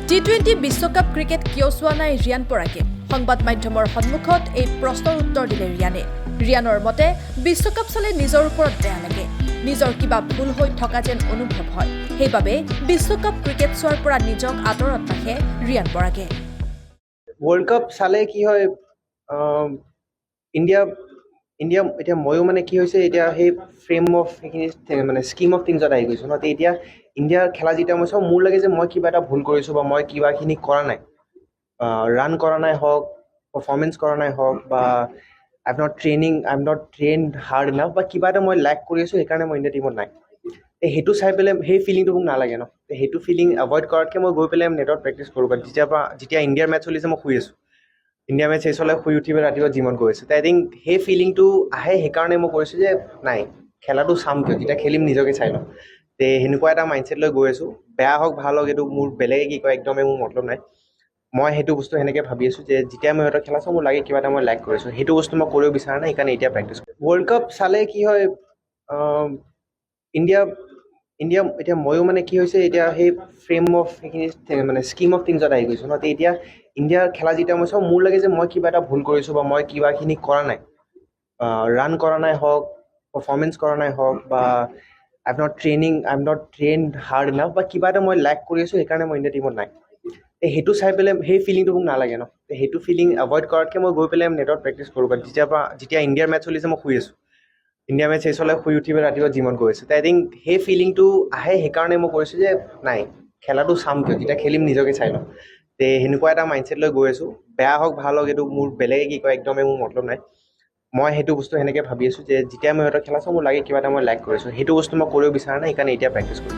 টি-20 বিশ্বকাপ ক্ৰিকেট কিয় চোৱা নাই ৰিয়ান পৰাগে সংবাদ মাধ্যমৰ সন্মুখত এই প্ৰশ্নৰ উত্তৰ দিলে ৰিয়ানে। ৰিয়ানৰ মতে বিশ্বকাপ চালে নিজৰ ওপৰত বেয়া লাগে, নিজৰ কিবা ভুল হৈ থকা যেন অনুভৱ হয়। সেইবাবে বিশ্বকাপ ক্ৰিকেট চোৱাৰ পৰা নিজক আঁতৰত ৰাখে ৰিয়ান পৰাগে। ৱৰ্ল্ড কাপ চালে কি হয়, ইণ্ডিয়া এতিয়া ময়ো মানে কি হৈছে, এতিয়া সেই ফ্ৰেম অফ সেইখিনি মানে স্কিম অফ থিংছত আহি গৈছোঁ ন। এতিয়া ইণ্ডিয়াৰ খেলা যেতিয়া মই চাওঁ, মোৰ লাগে যে মই কিবা এটা ভুল কৰিছোঁ বা মই কিবাখিনি কৰা নাই, ৰান কৰা নাই হওক, পাৰফৰ্মেঞ্চ কৰা নাই হওক, বা I am not trained hard enough, বা কিবা এটা মই লেক কৰি আছোঁ, সেইকাৰণে মই ইণ্ডিয়া টীমত নাই। সেইটো চাই পেলাই সেই ফিলিংটো মোক নালাগে ন। সেইটো ফিলিং এভইড কৰাতকৈ মই গৈ পেলাই নেটত প্ৰেক্টিছ কৰোঁ। বাট যেতিয়া ইণ্ডিয়াৰ মেটচ চলিছে মই শুই আছোঁ, ইণ্ডিয়া মেটচ শেষ হ'লে শুই উঠি পেলাই ৰাতিপুৱা জিমত গৈ আছোঁ। আই থিংক সেই ফিলিংটো আহে, সেইকাৰণে মই কৰিছোঁ যে নাই, খেলাটো চাম কিয়, যেতিয়া খেলিম নিজকে চাই লওঁ। সেনেকুৱা এটা মাইণ্ডছেট লৈ গৈ আছোঁ। বেয়া হওক ভাল হওক, এইটো মোৰ বেলেগে কি কয় একদমেই মোৰ মতলব নাই। মই সেইটো বস্তু সেনেকৈ ভাবি আছোঁ যে যেতিয়া মই সিহঁতৰ খেলা চাওঁ, মোৰ লাগে কিবা এটা মই লাইক কৰিছোঁ। সেইটো বস্তু মই কৰিব বিচৰা নাই, সেইকাৰণে এতিয়া প্ৰেক্টিছ কৰোঁ। ৱৰ্ল্ড কাপ চালে কি হয়, ইণ্ডিয়া এতিয়া ময়ো মানে কি হৈছে, এতিয়া সেই ফ্ৰেম অফ সেইখিনি মানে স্কিম অফ থিংছত আহি গৈছোঁ ন। এতিয়া ইণ্ডিয়াৰ খেলা যেতিয়া মই চাওঁ, মোৰ লাগে যে মই কিবা এটা ভুল কৰিছোঁ বা মই কিবাখিনি কৰা নাই, ৰান কৰা নাই হওক, পাৰফৰ্মেঞ্চ কৰা নাই হওক, বা I am not trained hard enough, বা কিবা এটা মই লেক কৰি আছোঁ, সেইকাৰণে মই ইণ্ডিয়া টীমত নাই। সেইটো চাই পেলাই সেই ফিলিংটো মোক নালাগে ন। সেইটো ফিলিং এভইড কৰাতকৈ মই গৈ পেলাই নেটত প্ৰেক্টিছ কৰোঁ। বাট যেতিয়া ইণ্ডিয়াৰ মেটচ চলিছে মই শুই আছোঁ, ইণ্ডিয়া মেটচ শেষ হ'লে শুই উঠি পেলাই ৰাতিপুৱা জিমত গৈ আছোঁ। আই থিংক সেই ফিলিংটো আহে, সেইকাৰণে মই কৰিছোঁ যে নাই, খেলাটো চাম কিয়, যেতিয়া খেলিম নিজকে চাই লওঁ। সেনেকুৱা এটা মাইণ্ডছেট লৈ গৈ আছোঁ। বেয়া হওক ভাল হওক, এইটো মোৰ বেলেগে কি কয় একদমেই মোৰ মতলব নাই। মই সেইটো বস্তু সেনেকৈ ভাবি আছোঁ যে যেতিয়া মই সিহঁতৰ খেলা চাওঁ, মোৰ লাগে কিবা এটা মই লাইক কৰিছোঁ। সেইটো বস্তু মই কৰিব বিচৰা নাই, সেইকাৰণে এতিয়া প্ৰেক্টিছ কৰোঁ।